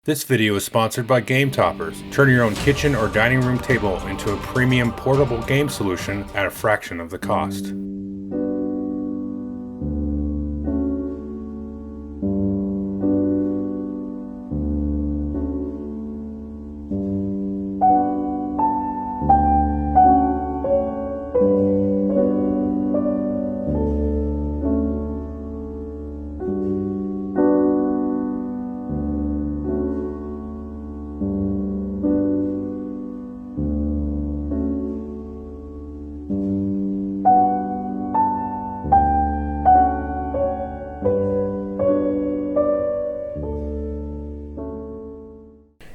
This video is sponsored by Game Toppers. Turn your own kitchen or dining room table into a premium portable game solution at a fraction of the cost.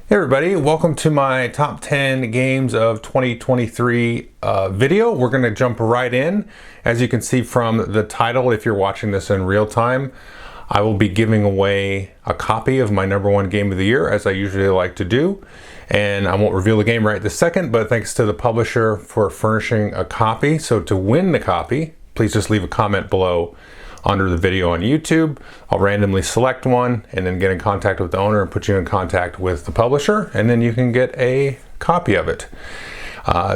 Hey everybody, welcome to my top 10 games of 2023 video. We're going to jump right in. As you can see from the title, if you're watching this in real time, I will be giving away a copy of my number one game of the year, as I usually like to do. And I won't reveal the game right this second, but thanks to the publisher for furnishing a copy. So to win the copy, please just leave a comment below under the video on YouTube. I'll randomly select one and then get in contact with the owner and put you in contact with the publisher, and then you can get a copy of it.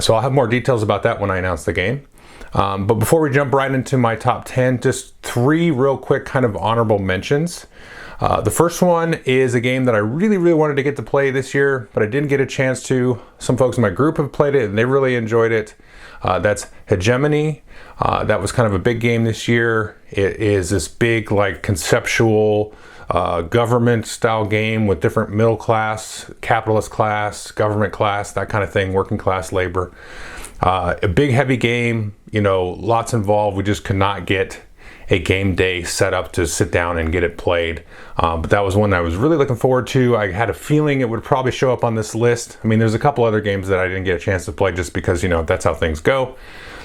So I'll have more details about that when I announce the game. But before we jump right into my top 10, just three real quick kind of honorable mentions. The first one is a game that I really wanted to get to play this year, but I didn't get a chance to. Some folks in my group have played it and they really enjoyed it. That's Hegemony. That was kind of a big game this year. It is this big, like, conceptual government style game with different middle class, capitalist class, government class, that kind of thing, working class labor. A big, heavy game, you know, lots involved. We just could not get a game day set up to sit down and get it played. But that was one I was really looking forward to. I had a feeling it would probably show up on this list. I mean, there's a couple other games that I didn't get a chance to play just because, you know, that's how things go.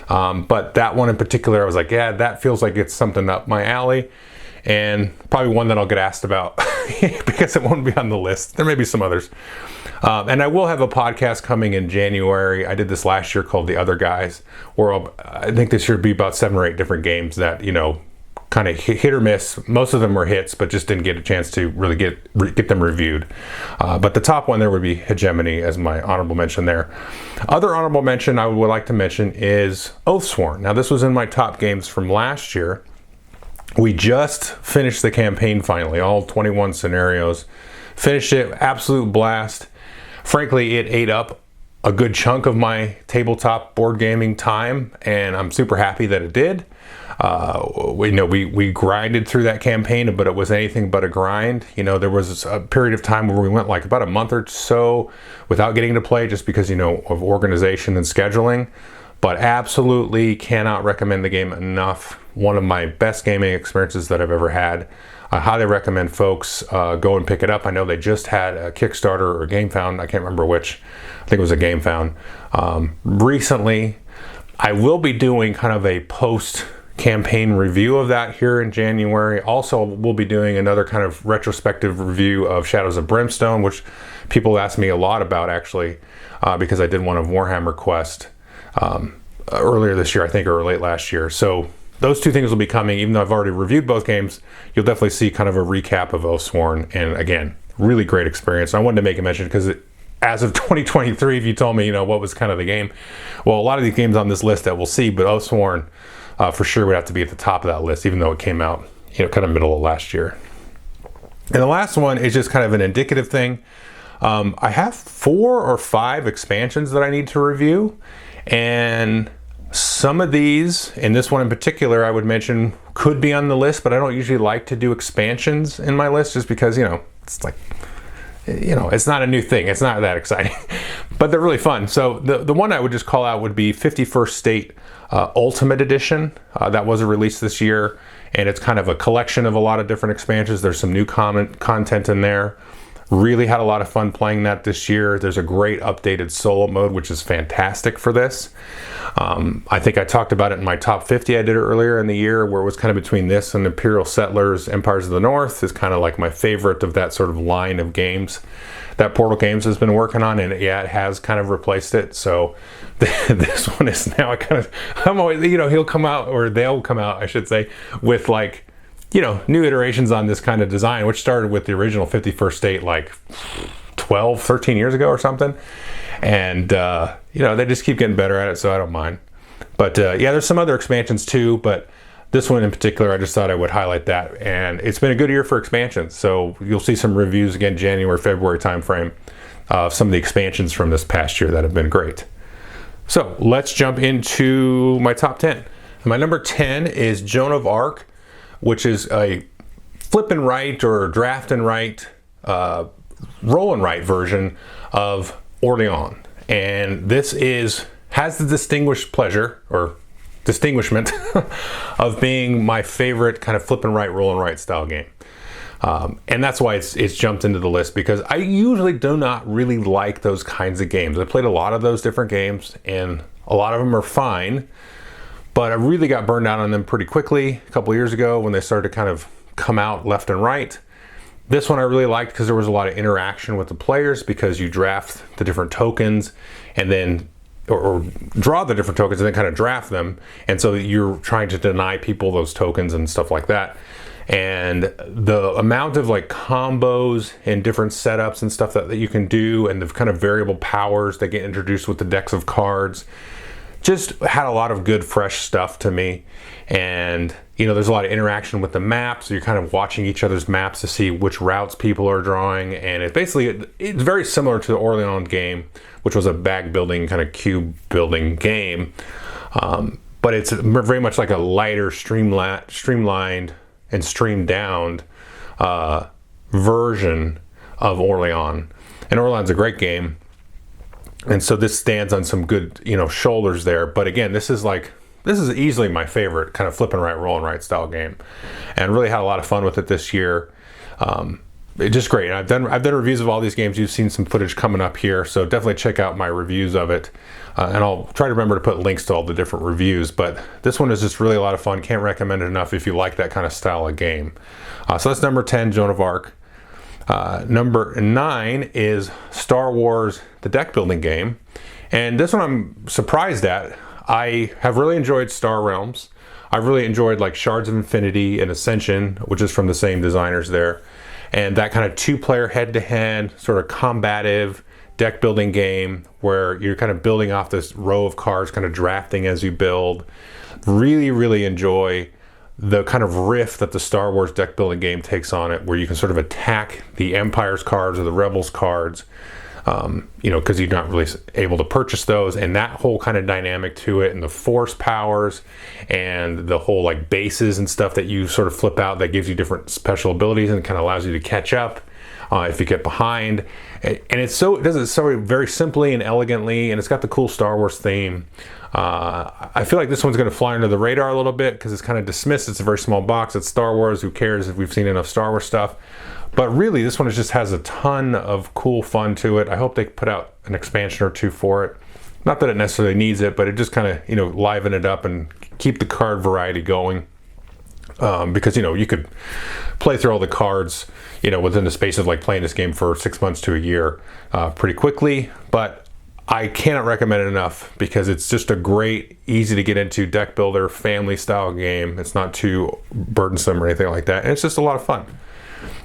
But that one in particular, I was like, yeah, that feels like it's something up my alley, and probably one that I'll get asked about because it won't be on the list. There may be some others. And I will have a podcast coming in January. I did this last year called The Other Guys, where I think this year will be about 7 or 8 different games that, you know, kind of hit or miss. Most of them were hits, but just didn't get a chance to really get them reviewed. But the top one there would be Hegemony as my honorable mention there. Other honorable mention I would like to mention is Oathsworn. Now, this was in my top games from last year. We just finished the campaign finally, all 21 scenarios. Finished it, absolute blast. Frankly, it ate up a good chunk of my tabletop board gaming time, and I'm super happy that it did. We grinded through that campaign, but it was anything but a grind. You know, there was a period of time where we went like about a month or so without getting to play just because, you know, of organization and scheduling. But absolutely cannot recommend the game enough. One of my best gaming experiences that I've ever had. I highly recommend folks go and pick it up. I know they just had a Kickstarter or GameFound. I can't remember which. I think it was a GameFound. Recently, I will be doing kind of a post-campaign review of that here in January. Also, we'll be doing another kind of retrospective review of Shadows of Brimstone, which people asked me a lot about, actually, because I did one of Warhammer Quest earlier this year, I think, or late last year. So those two things will be coming. Even though I've already reviewed both games, you'll definitely see kind of a recap of Oathsworn. And again, really great experience. I wanted to make a mention because as of 2023, if you told me, you know, what was kind of the game, well, a lot of these games on this list that we'll see, but Oathsworn for sure would have to be at the top of that list, even though it came out, you know, kind of middle of last year. And the last one is just kind of an indicative thing. I have 4 or 5 expansions that I need to review, and some of these, and this one in particular I would mention, could be on the list, but I don't usually like to do expansions in my list just because, you know, it's like, you know, it's not a new thing. It's not that exciting, but they're really fun. So the one I would just call out would be 51st State Ultimate Edition. That was a release this year, and it's kind of a collection of a lot of different expansions. There's some new content in there. Really had a lot of fun playing that this year. There's a great updated solo mode, which is fantastic for this. I think I talked about it in my top 50 I did earlier in the year, where it was kind of between this and Imperial Settlers, Empires of the North is kind of like my favorite of that sort of line of games that Portal Games has been working on, and yeah, it has kind of replaced it. So this one is now I'm always, you know, he'll come out, or they'll come out, I should say, with like new iterations on this kind of design, which started with the original 51st State like 12, 13 years ago or something. And, they just keep getting better at it, so I don't mind. But there's some other expansions too, but this one in particular, I just thought I would highlight that. And it's been a good year for expansions. So you'll see some reviews again, January, February timeframe of some of the expansions from this past year that have been great. So let's jump into my top 10. My number 10 is Joan of Arc, which is a flip and write or draft and write, roll and write version of Orleans. And this has the distinguishment of being my favorite kind of flip and write, roll and write style game. And that's why it's jumped into the list, because I usually do not really like those kinds of games. I played a lot of those different games, and a lot of them are fine, but I really got burned out on them pretty quickly a couple years ago when they started to kind of come out left and right. This one I really liked because there was a lot of interaction with the players, because you draft the different tokens and then or draw the different tokens and then kind of draft them, and so you're trying to deny people those tokens and stuff like that. And the amount of like combos and different setups and stuff that you can do, and the kind of variable powers that get introduced with the decks of cards, just had a lot of good fresh stuff to me. And there's a lot of interaction with the maps, so you're kind of watching each other's maps to see which routes people are drawing. And it's very similar to the Orleans game, which was a bag building kind of cube building game, but it's very much like a lighter, streamlined and streamed down version of Orleans. And Orleans is a great game, and so this stands on some good shoulders there. But again, this is easily my favorite kind of flip and write, roll and write style game, and really had a lot of fun with it this year. It's just great. And I've done reviews of all these games. You've seen some footage coming up here, so definitely check out my reviews of it. And I'll try to remember to put links to all the different reviews. But this one is just really a lot of fun. Can't recommend it enough if you like that kind of style of game. So that's number 10, Joan of Arc. Number 9 is Star Wars, the deck building game. And this one I'm surprised at. I have really enjoyed Star Realms. I've really enjoyed like Shards of Infinity and Ascension, which is from the same designers there. And that kind of 2-player head-to-head sort of combative deck building game where you're kind of building off this row of cards, kind of drafting as you build. Really, really enjoy the kind of riff that the Star Wars deck building game takes on it, where you can sort of attack the Empire's cards or the Rebels cards, because you're not really able to purchase those, and that whole kind of dynamic to it, and the force powers and the whole like bases and stuff that you sort of flip out that gives you different special abilities and kind of allows you to catch up if you get behind. And it does it so very simply and elegantly, and it's got the cool Star Wars theme. I feel like this one's going to fly under the radar a little bit because it's kind of dismissed. It's a very small box. It's Star Wars. Who cares if we've seen enough Star Wars stuff? But really, this one just has a ton of cool fun to it. I hope they put out an expansion or two for it. Not that it necessarily needs it, but it just kind of, liven it up and keep the card variety going. Because, you could play through all the cards, within the space of like playing this game for 6 months to a year pretty quickly. But I cannot recommend it enough because it's just a great, easy to get into deck builder, family style game. It's not too burdensome or anything like that. And it's just a lot of fun.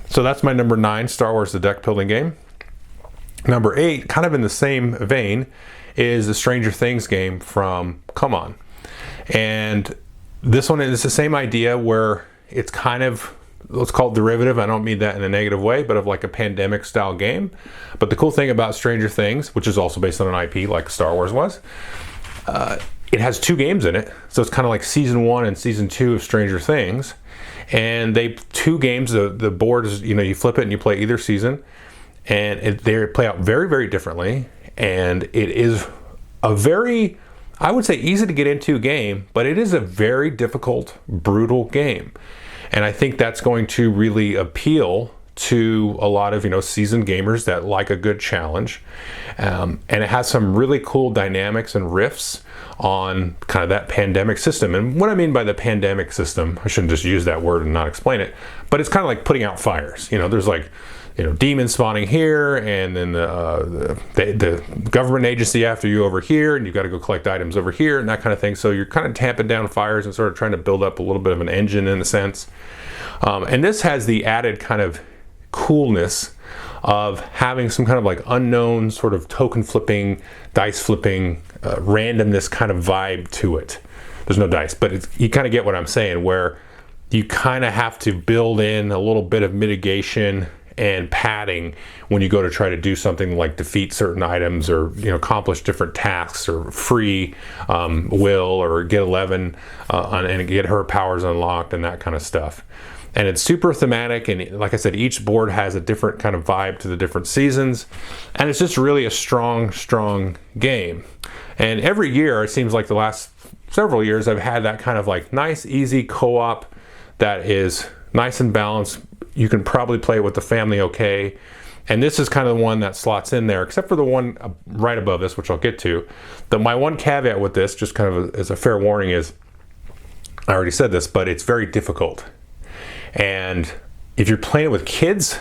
So that's my number 9, Star Wars, the deck building game. Number 8, kind of in the same vein, is the Stranger Things game from CMON. And this one is the same idea where it's kind of, let's call it derivative. I don't mean that in a negative way, but of like a pandemic style game. But the cool thing about Stranger Things, which is also based on an IP like Star Wars was, it has 2 games in it. So it's kind of like season 1 and season 2 of Stranger Things. And 2 games, the board is, you flip it and you play either season. And they play out very, very differently. And it is a very, I would say, easy to get into game, but it is a very difficult, brutal game. And I think that's going to really appeal to a lot of, seasoned gamers that like a good challenge. And it has some really cool dynamics and riffs on kind of that pandemic system. And what I mean by the pandemic system, I shouldn't just use that word and not explain it, but it's kind of like putting out fires. There's like, demons spawning here, and then the government agency after you over here, and you've got to go collect items over here, and that kind of thing. So you're kind of tamping down fires and sort of trying to build up a little bit of an engine in a sense. And this has the added kind of coolness of having some kind of like unknown sort of token flipping, dice flipping, randomness kind of vibe to it. There's no dice, but you kind of get what I'm saying, where you kind of have to build in a little bit of mitigation and padding when you go to try to do something like defeat certain items, or accomplish different tasks, or free Will, or get 11 and get her powers unlocked, and that kind of stuff. And it's super thematic, and like I said, each board has a different kind of vibe to the different seasons, and it's just really a strong game. And every year, it seems like the last several years, I've had that kind of like nice, easy co-op that is nice and balanced. You can probably play it with the family okay. And this is kind of the one that slots in there, except for the one right above this, which I'll get to. My one caveat with this, just kind of as a fair warning, is, I already said this, but it's very difficult. And if you're playing it with kids,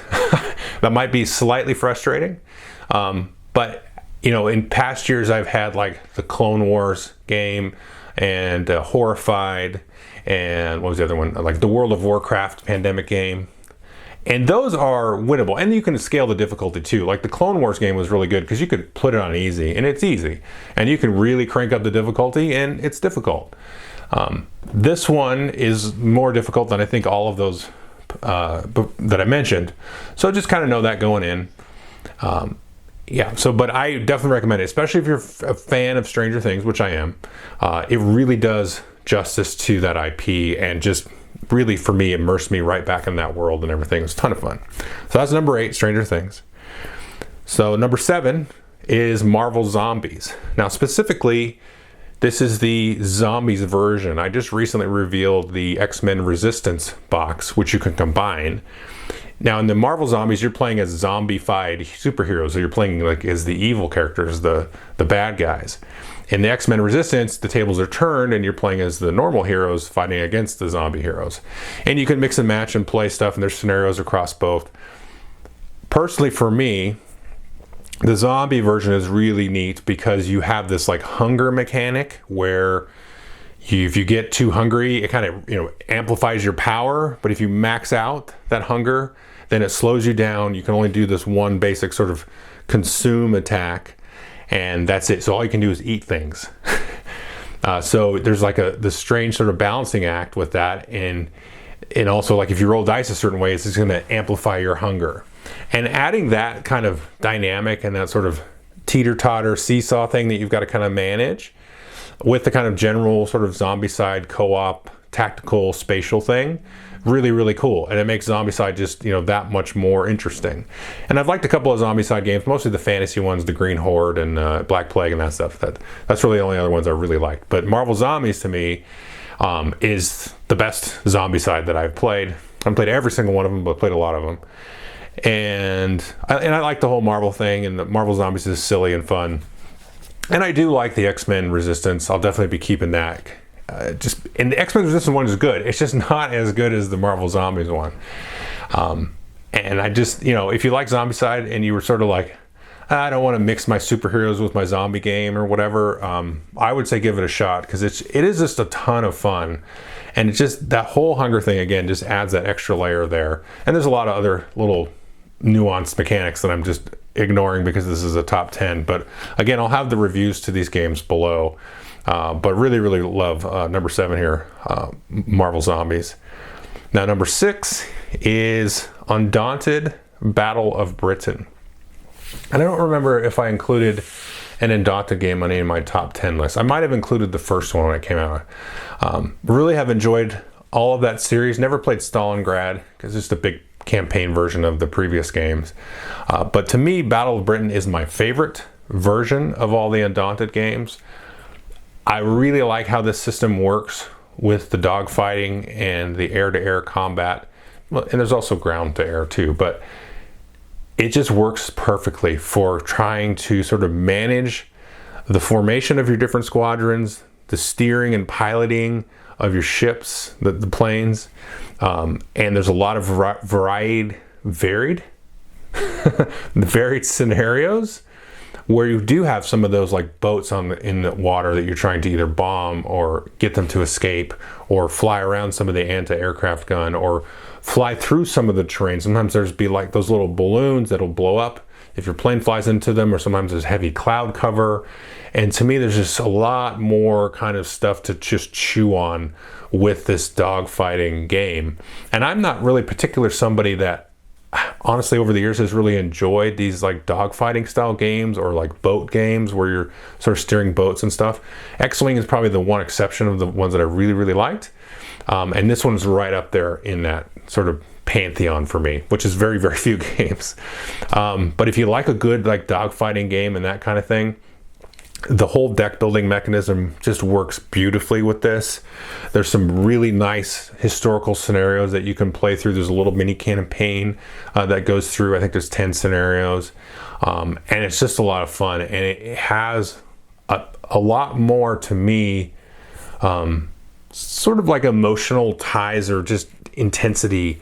that might be slightly frustrating. But in past years, I've had like the Clone Wars game, and Horrified, and what was the other one? Like the World of Warcraft pandemic game. And those are winnable. And you can scale the difficulty too. Like the Clone Wars game was really good because you could put it on easy, and it's easy. And you can really crank up the difficulty, and it's difficult. This one is more difficult than I think all of those that I mentioned. So just kind of know that going in. But I definitely recommend it, especially if you're a fan of Stranger Things, which I am. It really does justice to that IP, and just really, for me, immersed me right back in that world and everything. It was a ton of fun. So that's number 8, Stranger Things. So number 7 is Marvel Zombies. Now, specifically, this is the Zombies version. I just recently revealed the X-Men Resistance box, which you can combine. Now, in the Marvel Zombies, you're playing as zombified superheroes, so you're playing like as the evil characters, the bad guys. In the X-Men Resistance, the tables are turned, and you're playing as the normal heroes fighting against the zombie heroes. And you can mix and match and play stuff, and there's scenarios across both. Personally, for me, the zombie version is really neat because you have this like hunger mechanic where if you get too hungry, it kind of amplifies your power. But if you max out that hunger, then it slows you down. You can only do this one basic sort of consume attack, and that's it. So all you can do is eat things. So there's like this strange sort of balancing act with that, and also like if you roll dice a certain way, it's just going to amplify your hunger. And adding that kind of dynamic and that sort of teeter-totter seesaw thing that you've got to kind of manage with the kind of general sort of Zombicide co-op tactical spatial thing, really, really cool. And it makes Zombicide just, that much more interesting. And I've liked a couple of Zombicide games, mostly the fantasy ones, the Green Horde and Black Plague and that stuff. That's really the only other ones I really liked. But Marvel Zombies to me is the best Zombicide that I've played. I haven't played every single one of them, but played a lot of them. And I like the whole Marvel thing, and the Marvel Zombies is silly and fun. And I do like the X-Men Resistance. I'll definitely be keeping that. And the X-Men Resistance one is good. It's just not as good as the Marvel Zombies one. And I just, if you like Zombicide and you were sort of like, I don't want to mix my superheroes with my zombie game or whatever, I would say give it a shot, because it is just a ton of fun. And it's just that whole hunger thing, again, just adds that extra layer there. And there's a lot of other little nuanced mechanics that I'm just ignoring because this is a top 10. But again, I'll have the reviews to these games below. But really, really love number 7 here, Marvel Zombies. Now, number 6 is Undaunted Battle of Britain. And I don't remember if I included an Undaunted game on any of my top 10 lists. I might have included the first one when it came out. Really have enjoyed all of that series. Never played Stalingrad because it's just a big campaign version of the previous games. But to me, Battle of Britain is my favorite version of all the Undaunted games. I really like how this system works with the dogfighting and the air-to-air combat. Well, and there's also ground-to-air too, but it just works perfectly for trying to sort of manage the formation of your different squadrons, the steering and piloting of your ships, the planes, and there's a lot of varied varied scenarios where you do have some of those like boats in the water that you're trying to either bomb or get them to escape, or fly around some of the anti-aircraft gun, or fly through some of the terrain. Sometimes there's be like those little balloons that'll blow up if your plane flies into them, or sometimes there's heavy cloud cover. And to me, there's just a lot more kind of stuff to just chew on with this dogfighting game. And I'm not really particular somebody that honestly over the years has really enjoyed these like dogfighting style games or like boat games where you're sort of steering boats and stuff. X-Wing is probably the one exception of the ones that I really, really liked. And this one's right up there in that sort of pantheon for me, which is very, very few games. But if you like a good like dogfighting game and that kind of thing, the whole deck building mechanism just works beautifully with this. There's some really nice historical scenarios that you can play through. There's a little mini campaign that goes through. I think there's 10 scenarios. And it's just a lot of fun. And it has a lot more to me, sort of like emotional ties or just intensity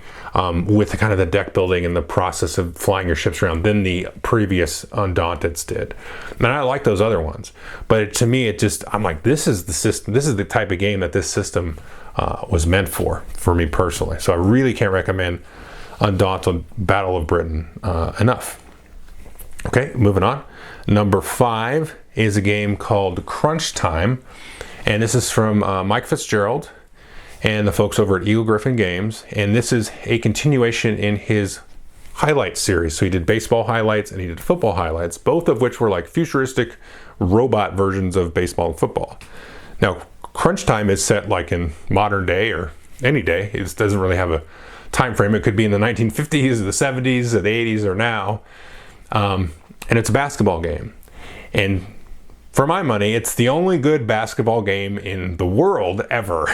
with the kind of the deck building and the process of flying your ships around than the previous Undaunteds did. And I like those other ones, but to me, I'm like, this is the system. This is the type of game that this system was meant for me personally. So I really can't recommend Undaunted Battle of Britain enough. Okay, moving on. Number 5 is a game called Crunch Time, and this is from Mike Fitzgerald and the folks over at Eagle Gryphon Games. And this is a continuation in his highlight series. So he did baseball highlights and he did football highlights, both of which were like futuristic robot versions of baseball and football. Now, Crunch Time is set like in modern day or any day. It doesn't really have a time frame. It could be in the 1950s, or the 70s, or the 80s, or now. And it's a basketball game. And for my money, it's the only good basketball game in the world ever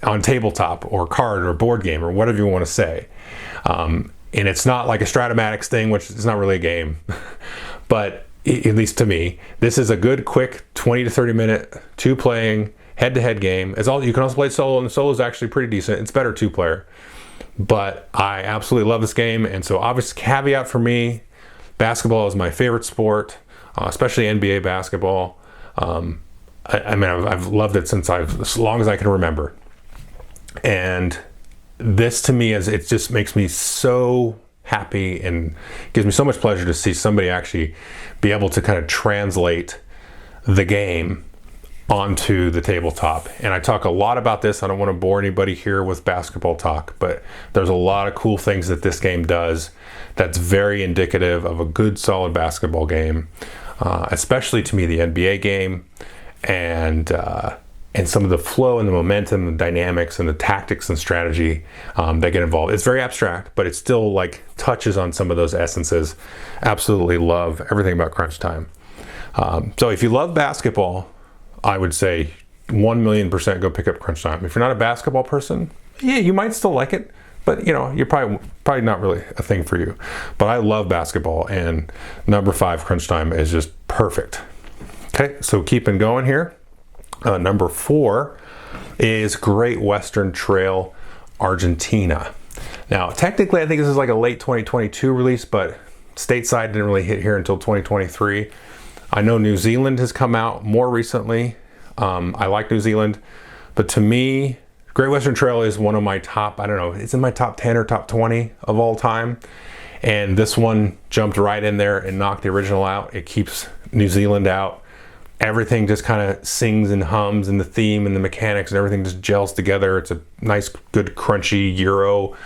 on tabletop or card or board game or whatever you want to say. And it's not like a Stratomatics thing, which is not really a game. But at least to me, this is a good, quick 20 to 30 minute two-playing head-to-head game. You can also play solo, and the solo is actually pretty decent. It's better two-player. But I absolutely love this game. And so obvious caveat for me, basketball is my favorite sport. Especially NBA basketball. I mean, I've loved it since as long as I can remember. And this to me it just makes me so happy and gives me so much pleasure to see somebody actually be able to kind of translate the game onto the tabletop. And I talk a lot about this. I don't want to bore anybody here with basketball talk, but there's a lot of cool things that this game does that's very indicative of a good, solid basketball game. Especially to me, the NBA game, and some of the flow and the momentum, and dynamics, and the tactics and strategy that get involved. It's very abstract, but it still like touches on some of those essences. Absolutely love everything about Crunch Time. So if you love basketball, I would say 1,000,000% go pick up Crunch Time. If you're not a basketball person, yeah, you might still like it. But you're probably not really a thing for you. But I love basketball, and number 5, Crunch Time, is just perfect. Okay, so keeping going here. Number 4 is Great Western Trail Argentina. Now, technically, I think this is like a late 2022 release, but stateside didn't really hit here until 2023. I know New Zealand has come out more recently. I like New Zealand, but to me, Great Western Trail is one of my top, I don't know, it's in my top 10 or top 20 of all time. And this one jumped right in there and knocked the original out. It keeps New Zealand out. Everything just kind of sings and hums, and the theme and the mechanics and everything just gels together. It's a nice, good, crunchy Euro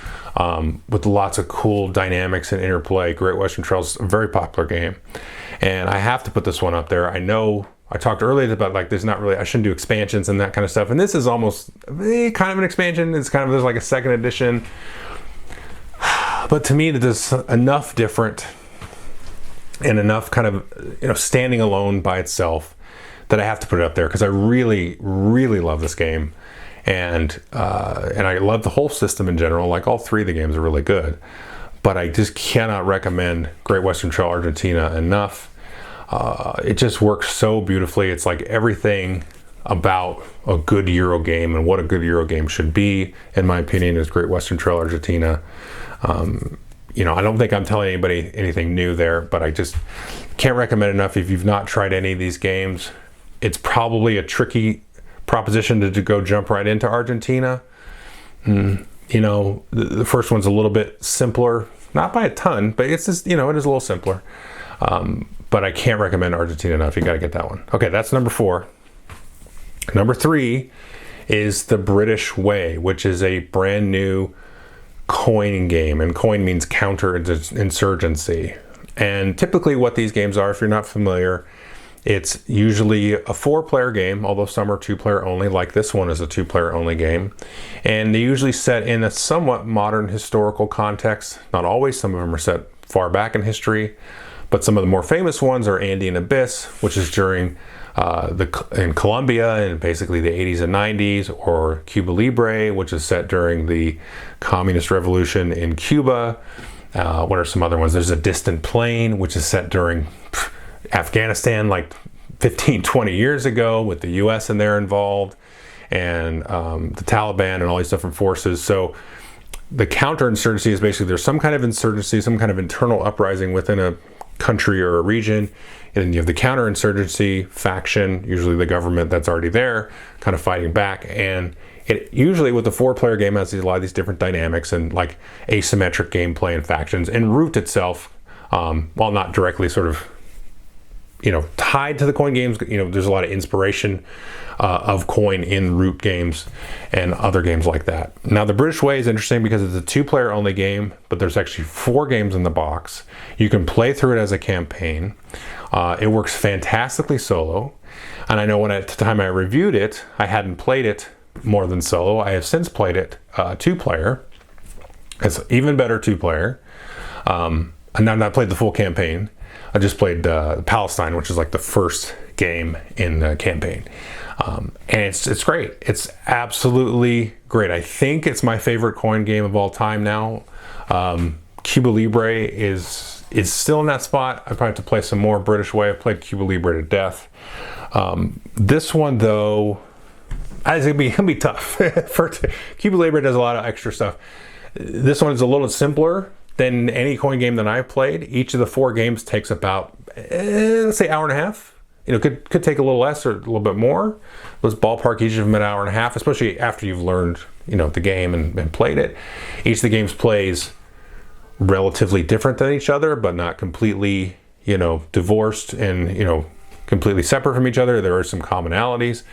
with lots of cool dynamics and interplay. Great Western Trail is a very popular game. And I have to put this one up there. I know I talked earlier about like there's not really, I shouldn't do expansions and that kind of stuff. And this is almost kind of an expansion. It's kind of, there's like a second edition. But to me, there's enough different and enough kind of, standing alone by itself that I have to put it up there because I really, really love this game. And I love the whole system in general. Like all 3 of the games are really good. But I just cannot recommend Great Western Trail Argentina enough. It just works so beautifully. It's like everything about a good Euro game and what a good Euro game should be, in my opinion, is Great Western Trail Argentina. I don't think I'm telling anybody anything new there, but I just can't recommend enough. If you've not tried any of these games, it's probably a tricky proposition to go jump right into Argentina. The first one's a little bit simpler, not by a ton, but it's just, it is a little simpler. But I can't recommend Argentina enough. You got to get that one. Okay, that's number 4. Number 3 is The British Way, which is a brand new coin game, and coin means counterinsurgency. And typically what these games are, if you're not familiar, it's usually a 4-player game, although some are 2-player only, like this one is a 2-player only game. And they usually set in a somewhat modern historical context. Not always, some of them are set far back in history, but some of the more famous ones are Andean Abyss, which is during in Colombia in basically the 80s and 90s, or Cuba Libre, which is set during the communist revolution in Cuba. What are some other ones? There's A Distant Plain, which is set during Afghanistan, like 15, 20 years ago, with the US in there involved, and the Taliban and all these different forces. So the counterinsurgency is basically there's some kind of insurgency, some kind of internal uprising within a country or a region, and then you have the counterinsurgency faction, usually the government that's already there, kind of fighting back. And it usually, with the 4-player game, has a lot of these different dynamics and like asymmetric gameplay and factions. And Root itself, while not directly sort of tied to the coin games, there's a lot of inspiration of coin in Root games and other games like that. Now, The British Way is interesting because it's a 2-player only game, but there's actually 4 games in the box. You can play through it as a campaign. It works fantastically solo. And I know at the time I reviewed it, I hadn't played it more than solo. I have since played it 2-player. It's even better 2-player. And I've not played the full campaign. I just played Palestine, which is like the first game in the campaign. And it's great. It's absolutely great. I think it's my favorite coin game of all time now. Cuba Libre is still in that spot. I probably have to play some more British Way. I've played Cuba Libre to death. This one, though, it's gonna be tough. Cuba Libre does a lot of extra stuff. This one is a little simpler than any coin game that I've played. Each of the 4 games takes about, let's say, hour and a half. Could take a little less or a little bit more. Let's ballpark each of them an hour and a half, especially after you've learned, the game and played it. Each of the games plays relatively different than each other, but not completely, divorced and, completely separate from each other. There are some commonalities.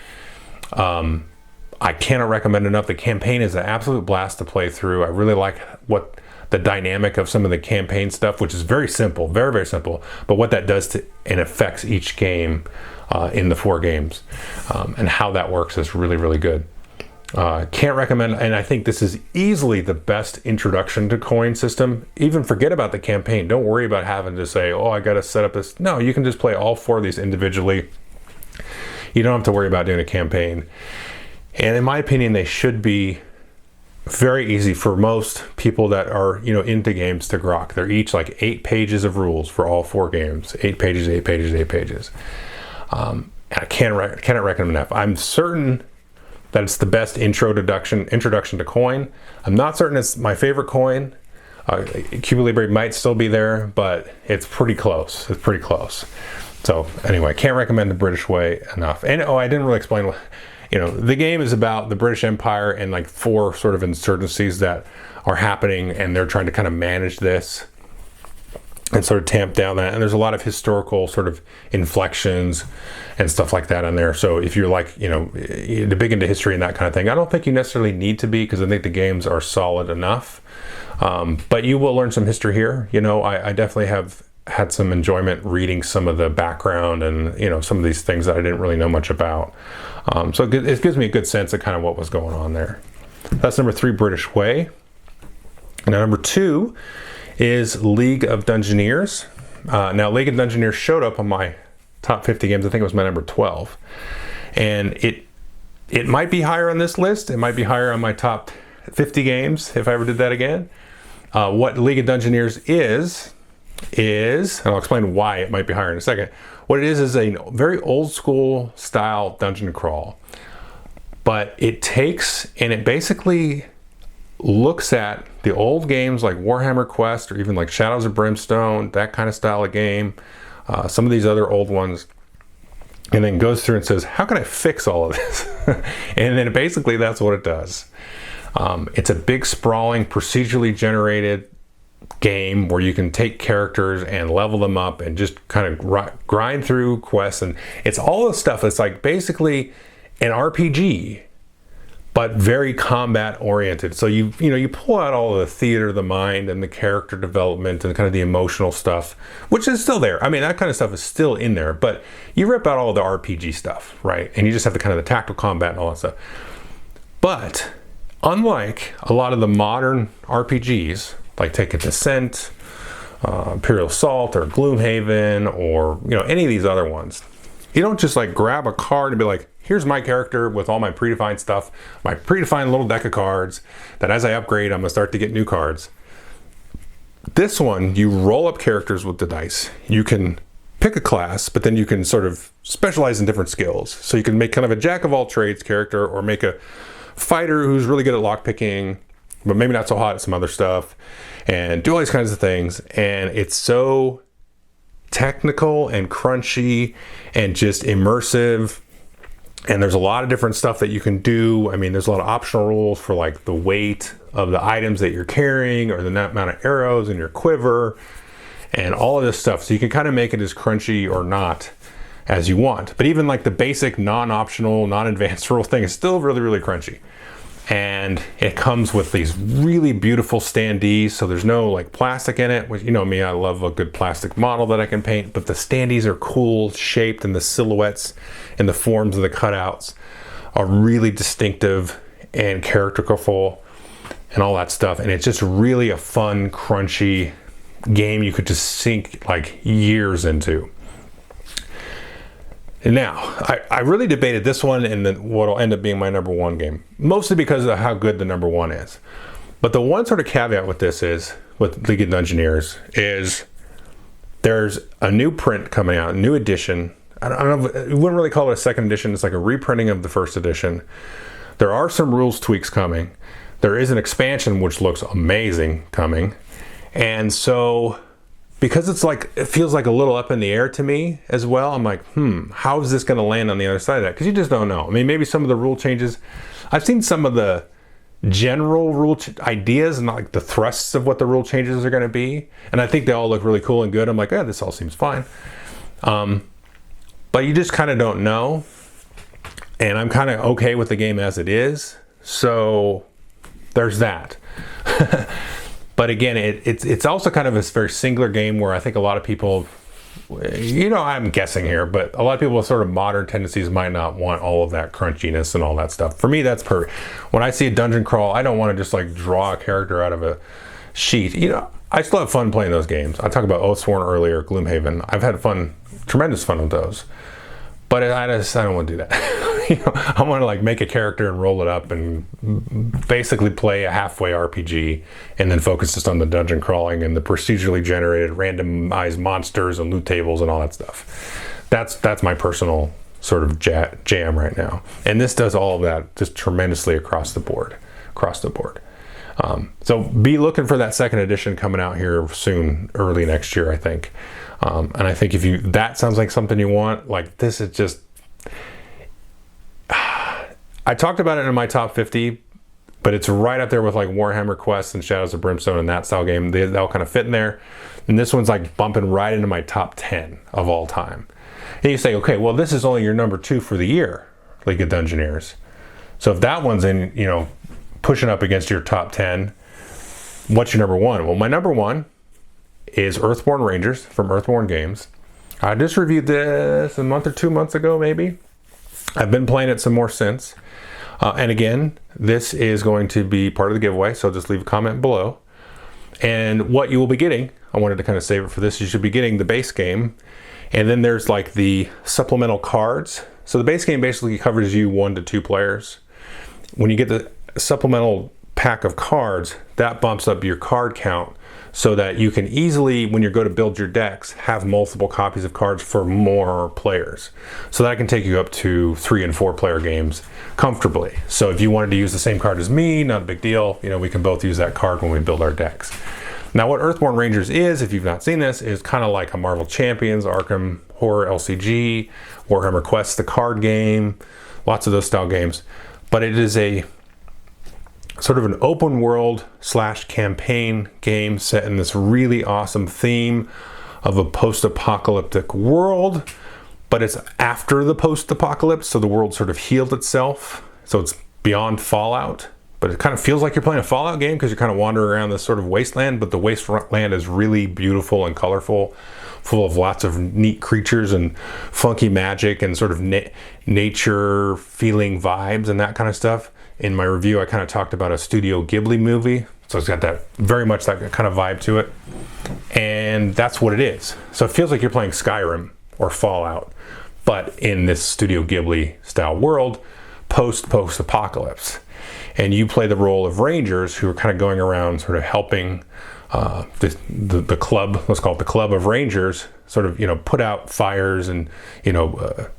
I cannot recommend enough. The campaign is an absolute blast to play through. I really like what the dynamic of some of the campaign stuff, which is very simple, very, very simple, but what that does to and affects each game in the 4 games, and how that works is really, really good. Can't recommend, and I think this is easily the best introduction to coin system. Even forget about the campaign. Don't worry about having to say, I got to set up this. No, you can just play all 4 of these individually. You don't have to worry about doing a campaign. And in my opinion, they should be very easy for most people that are into games to grok. They're each like 8 pages of rules for all 4 games. 8 pages, 8 pages, 8 pages. And I cannot recommend enough. I'm certain that it's the best introduction to coin. I'm not certain it's my favorite coin. Cuba Libre might still be there, but it's pretty close. It's pretty close. So anyway, can't recommend The British Way enough. And I didn't really explain what. The game is about the British Empire and like 4 sort of insurgencies that are happening, and they're trying to kind of manage this and sort of tamp down that. And there's a lot of historical sort of inflections and stuff like that on there. So if you're like, big into history and that kind of thing, I don't think you necessarily need to be, because I think the games are solid enough. But you will learn some history here. I definitely have had some enjoyment reading some of the background and some of these things that I didn't really know much about. So it gives me a good sense of kind of what was going on there. That's number 3, British Way. Now number 2 is League of Dungeoneers. Now League of Dungeoneers showed up on my top 50 games. I think it was my number 12, and it might be higher on this list. It might be higher on my top 50 games if I ever did that again. What League of Dungeoneers is, and I'll explain why it might be higher in a second. What it is a very old school style dungeon crawl, but it takes and it basically looks at the old games like Warhammer Quest or even like Shadows of Brimstone, that kind of style of game, some of these other old ones, and then goes through and says, how can I fix all of this? And then basically that's what it does. It's a big, sprawling, procedurally generated game where you can take characters and level them up and just kind of grind through quests. And it's all this stuff. It's like basically an RPG, but very combat oriented. So you pull out all of the theater of the mind and the character development and kind of the emotional stuff, which is still there. I mean, that kind of stuff is still in there, but you rip out all the RPG stuff, right? And you just have the kind of the tactical combat and all that stuff. But unlike a lot of the modern RPGs, like take a Descent, Imperial Assault, or Gloomhaven, or any of these other ones, you don't just like grab a card and be like, here's my character with all my predefined stuff, my predefined little deck of cards that as I upgrade, I'm gonna start to get new cards. This one, you roll up characters with the dice. You can pick a class, but then you can sort of specialize in different skills. So you can make kind of a jack of all trades character, or make a fighter who's really good at lockpicking, but maybe not so hot at some other stuff, and do all these kinds of things. And it's so technical and crunchy and just immersive. And there's a lot of different stuff that you can do. I mean, there's a lot of optional rules for like the weight of the items that you're carrying, or the amount of arrows in your quiver, and all of this stuff. So you can kind of make it as crunchy or not as you want. But even like the basic non-optional, non-advanced rule thing is still really, really crunchy. And it comes with these really beautiful standees. So there's no like plastic in it, which, me, I love a good plastic model that I can paint, but the standees are cool shaped, and the silhouettes and the forms of the cutouts are really distinctive and characterful and all that stuff. And it's just really a fun, crunchy game you could just sink like years into. And now, I really debated this one and then what'll end up being my number one game, mostly because of how good the number one is. But the one sort of caveat with this is, with League of Dungeoneers, is there's a new print coming out, a new edition. I don't know, we wouldn't really call it a second edition. It's like a reprinting of the first edition. There are some rules tweaks coming. There is an expansion, which looks amazing, coming. And so, because it feels like a little up in the air to me as well, I'm like, how is this going to land on the other side of that? Because you just don't know. I mean, maybe some of the rule changes, I've seen some of the general rule ideas and like the thrusts of what the rule changes are going to be, and I think they all look really cool and good. I'm like, this all seems fine. But you just kind of don't know, and I'm kind of okay with the game as it is. So there's that. But again, it's also kind of a very singular game where I think a lot of people, I'm guessing here, but a lot of people with sort of modern tendencies might not want all of that crunchiness and all that stuff. For me, that's perfect. When I see a dungeon crawl, I don't want to just like draw a character out of a sheet. I still have fun playing those games. I talked about Oathsworn earlier, Gloomhaven. I've had tremendous fun with those. But I don't want to do that. I want to like make a character and roll it up and basically play a halfway RPG, and then focus just on the dungeon crawling and the procedurally generated randomized monsters and loot tables and all that stuff. That's my personal sort of jam right now. And this does all of that just tremendously across the board. So be looking for that second edition coming out here soon, early next year, I think. And I think if that sounds like something you want, like this is just, I talked about it in my top 50, but it's right up there with like Warhammer Quest and Shadows of Brimstone and that style game. They all kind of fit in there. And this one's like bumping right into my top 10 of all time. And you say, okay, well, this is only your number 2 for the year, League of Dungeoneers. So if that one's in, pushing up against your top 10, what's your number 1? Well, my number 1 is Earthborn Rangers from Earthborn Games. I just reviewed this a month or 2 months ago, maybe. I've been playing it some more since. And again, this is going to be part of the giveaway, so just leave a comment below. And what you will be getting, I wanted to kind of save it for this, you should be getting the base game, and then there's like the supplemental cards. So the base game basically covers you 1 to 2 players. When you get the supplemental pack of cards, that bumps up your card count so that you can easily, when you go to build your decks, have multiple copies of cards for more players. So that can take you up to 3 and 4 player games comfortably. So if you wanted to use the same card as me, not a big deal. You know, we can both use that card when we build our decks. Now what Earthborn Rangers is, if you've not seen this, is kind of like a Marvel Champions, Arkham Horror LCG, Warhammer Quest, the card game, lots of those style games. But it is a sort of an open world / campaign game set in this really awesome theme of a post-apocalyptic world, but it's after the post-apocalypse, so the world sort of healed itself, so it's beyond Fallout, but it kind of feels like you're playing a Fallout game because you're kind of wandering around this sort of wasteland, but the wasteland is really beautiful and colorful, full of lots of neat creatures and funky magic and sort of nature feeling vibes and that kind of stuff. In my review, I kind of talked about a Studio Ghibli movie. So it's got that very much that kind of vibe to it. And that's what it is. So it feels like you're playing Skyrim or Fallout, but in this Studio Ghibli style world, post-apocalypse. And you play the role of rangers who are kind of going around sort of helping the club, let's call it the Club of Rangers, sort of, you know, put out fires and, you know,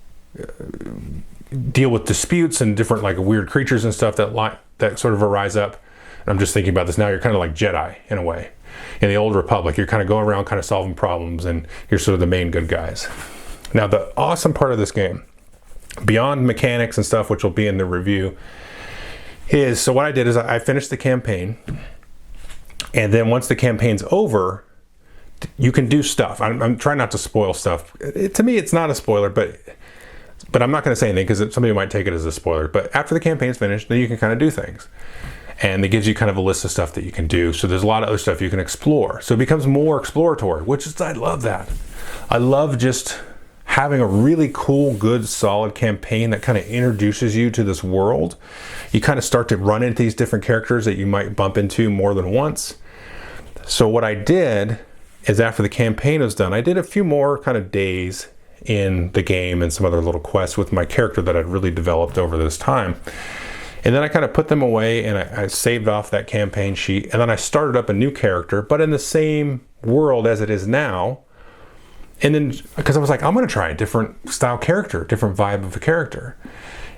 deal with disputes and different like weird creatures and stuff that sort of arise up. And I'm just thinking about this now. You're kind of like Jedi in a way. In the Old Republic, you're kind of going around kind of solving problems and you're sort of the main good guys. Now the awesome part of this game, beyond mechanics and stuff, which will be in the review, is, so what I did is I finished the campaign, and then once the campaign's over, you can do stuff. I'm trying not to spoil stuff. To me, it's not a spoiler, but I'm not going to say anything because somebody might take it as a spoiler. But after the campaign's finished, then you can kind of do things. And it gives you kind of a list of stuff that you can do. So there's a lot of other stuff you can explore. So it becomes more exploratory, which is, I love that. I love just having a really cool, good, solid campaign that kind of introduces you to this world. You kind of start to run into these different characters that you might bump into more than once. So what I did is, after the campaign was done, I did a few more kind of days in the game and some other little quests with my character that I'd really developed over this time. And then I kind of put them away and I saved off that campaign sheet, and then I started up a new character, but in the same world as it is now. And then, because I was like, I'm going to try a different style character, different vibe of a character.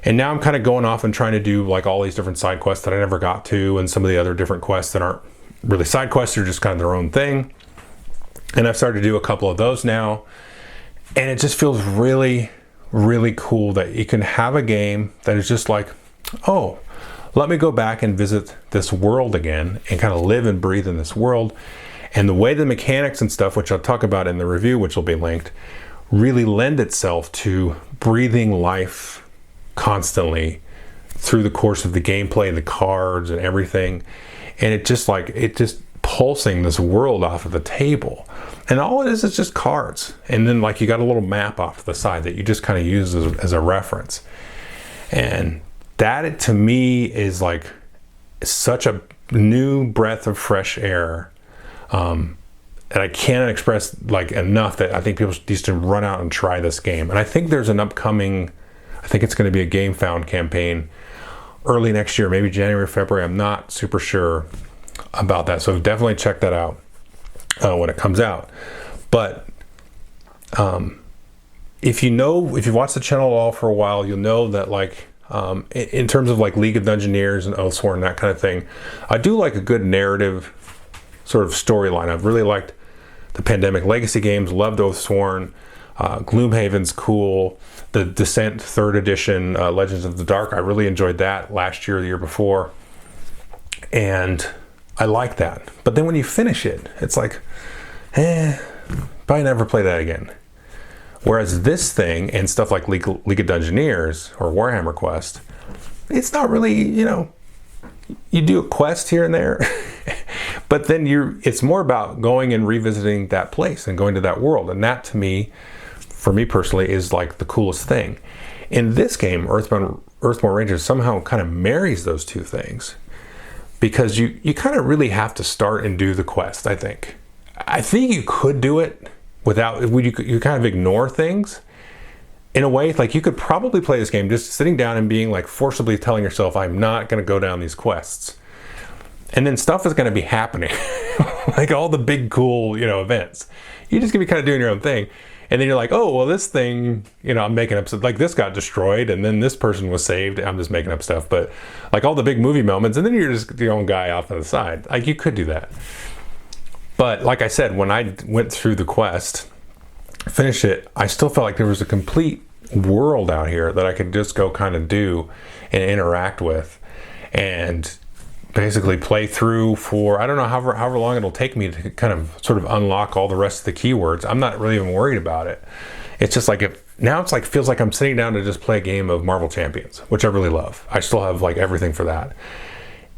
And now I'm kind of going off and trying to do like all these different side quests that I never got to, and some of the other different quests that aren't really side quests, they're just kind of their own thing. And I've started to do a couple of those now. And it just feels really, really cool that you can have a game that is just like, oh, let me go back and visit this world again and kind of live and breathe in this world. And the way the mechanics and stuff, which I'll talk about in the review, which will be linked, really lend itself to breathing life constantly through the course of the gameplay, the cards and everything. And it just pulsing this world off of the table. And all it is just cards. And then like you got a little map off to the side that you just kind of use as a reference. And that to me is like such a new breath of fresh air. And I can't express like enough that I think people need to run out and try this game. And I think there's an upcoming, I think it's going to be a GameFound campaign early next year, maybe January, February. I'm not super sure about that. So definitely check that out when it comes out. But if you've watched the channel at all for a while, you'll know that like in terms of like League of Dungeoneers and Oathsworn, that kind of thing, I do like a good narrative sort of storyline. I've really liked the Pandemic Legacy games, loved Oathsworn, Gloomhaven's cool, the Descent 3rd edition, Legends of the Dark, I really enjoyed that last year or the year before, and I like that. But then when you finish it, it's like, probably never play that again. Whereas this thing and stuff like League of Dungeoneers or Warhammer Quest, it's not really, you know, you do a quest here and there, but then it's more about going and revisiting that place and going to that world. And that to me, for me personally, is like the coolest thing. In this game, Earthborn Rangers somehow kind of marries those two things, because you kind of really have to start and do the quest, I think. I think you could do it without, you kind of ignore things. In a way, like you could probably play this game just sitting down and being like forcibly telling yourself, I'm not going to go down these quests. and then stuff is going to be happening, like all the big cool, events. You just gonna be kind of doing your own thing, and then you're like, oh well, this thing, I'm making up, like this got destroyed, and then this person was saved. I'm just making up stuff, but like all the big movie moments, and then you're just your own guy off on the side. Like you could do that, but like I said, when I went through the quest, finished it, I still felt like there was a complete world out here that I could just go kind of do and interact with, and basically play through for, I don't know, however long it'll take me to kind of sort of unlock all the rest of the keywords. I'm not really even worried about it. It's just like, feels like I'm sitting down to just play a game of Marvel Champions, which I really love. I still have like everything for that.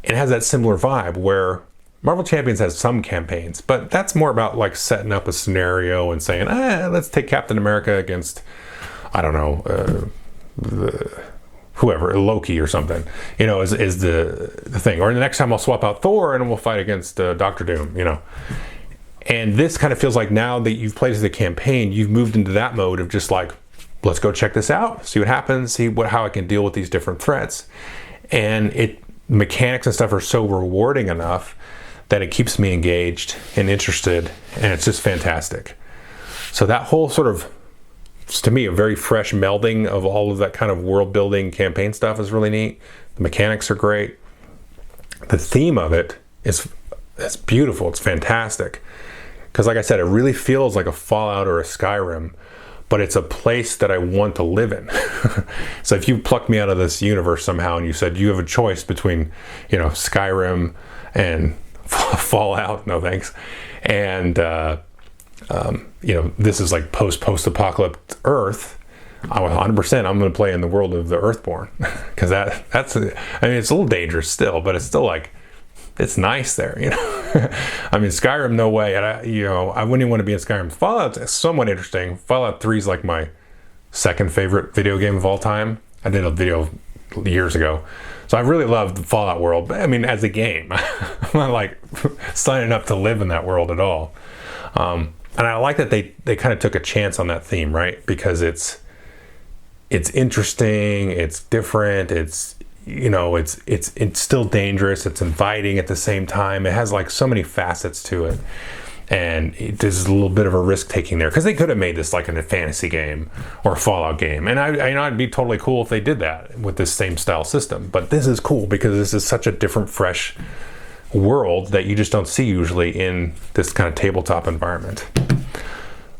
It has that similar vibe where Marvel Champions has some campaigns, but that's more about like setting up a scenario and saying, let's take Captain America against, I don't know, whoever, Loki or something, is the thing. Or the next time I'll swap out Thor and we'll fight against Doctor Doom, And this kind of feels like now that you've played the campaign, you've moved into that mode of just like, let's go check this out, see what happens, see how I can deal with these different threats. And mechanics and stuff are so rewarding enough that it keeps me engaged and interested, and it's just fantastic. So that whole sort of, to me, a very fresh melding of all of that kind of world building campaign stuff is really neat. The mechanics are great. The theme of it it's beautiful. It's fantastic. Because like I said, it really feels like a Fallout or a Skyrim, but it's a place that I want to live in. So if you plucked me out of this universe somehow and you said you have a choice between, Skyrim and Fallout, no thanks, and this is like post-apocalypse Earth, 100% I'm going to play in the world of the Earthborn, because it's a little dangerous still, but it's still like, it's nice there, I mean, Skyrim, no way, and I wouldn't even want to be in Skyrim. Fallout's somewhat interesting. Fallout 3 is like my second favorite video game of all time. I did a video years ago, so I really love the Fallout world, but I mean, as a game, I'm not like signing up to live in that world at all. And I like that they kind of took a chance on that theme, right? Because it's interesting, it's different, it's still dangerous, it's inviting at the same time. It has like so many facets to it, and there's a little bit of a risk taking there, because they could have made this like a fantasy game or a Fallout game, and I'd be totally cool if they did that with this same style system. But this is cool because this is such a different, fresh world that you just don't see usually in this kind of tabletop environment.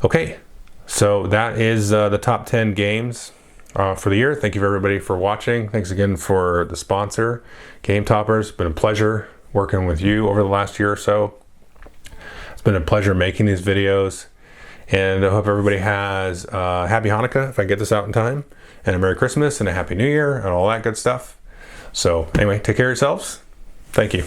Okay, so that is the top 10 games for the year. Thank you everybody for watching. Thanks again for the sponsor, Game Toppers. It's been a pleasure working with you over the last year or so. It's been a pleasure making these videos, and I hope everybody has a happy Hanukkah if I get this out in time, and a Merry Christmas and a Happy New Year and all that good stuff. So anyway, take care of yourselves. Thank you.